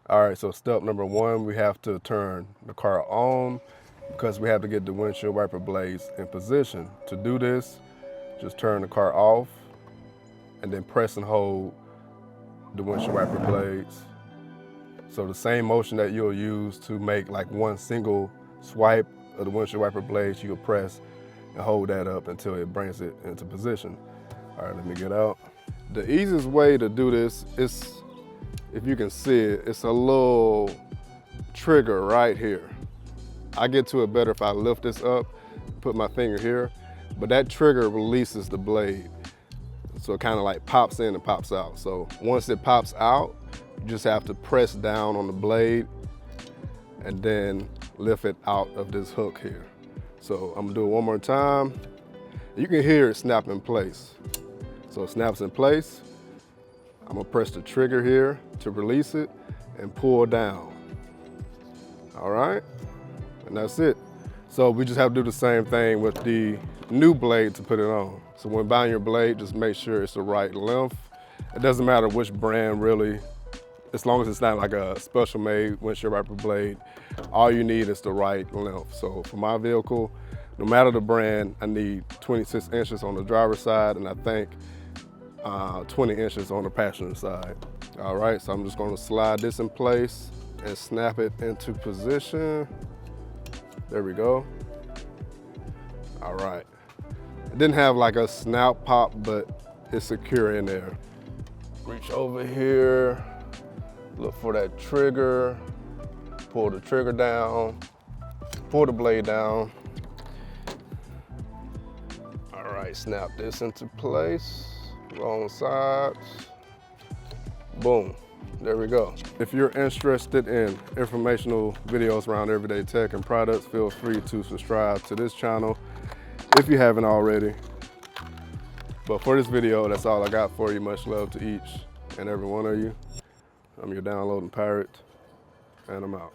All right, so step number one, we have to turn the car on because we have to get the windshield wiper blades in position. To do this, just turn the car off and then press and hold the windshield wiper blades. So the same motion that you'll use to make like one single swipe of the windshield wiper blades, you'll press and hold that up until it brings it into position. All right, let me get out. The easiest way to do this is, if you can see it, it's a little trigger right here. I get to it better if I lift this up, put my finger here, but that trigger releases the blade. So it kind of like pops in and pops out. So once it pops out, you just have to press down on the blade and then lift it out of this hook here. So I'm gonna do it one more time. You can hear it snap in place. So it snaps in place. I'm gonna press the trigger here to release it and pull down. All right, and that's it. So we just have to do the same thing with the new blade to put it on. So when buying your blade, just make sure it's the right length. It doesn't matter which brand really, as long as it's not like a special made windshield wiper blade, all you need is the right length. So for my vehicle, no matter the brand, I need 26 inches on the driver's side, and I think 20 inches on the passenger side. All right, so I'm just gonna slide this in place and snap it into position. There we go. All right. It didn't have like a snout pop, but it's secure in there. Reach over here, look for that trigger, pull the trigger down, pull the blade down. All right, snap this into place. Wrong sides. Boom, there we go. If you're interested in informational videos around everyday tech and products, feel free to subscribe to this channel if you haven't already. But for this video, that's all I got for you. Much love to each and every one of you. I'm your downloading pirate, and I'm out.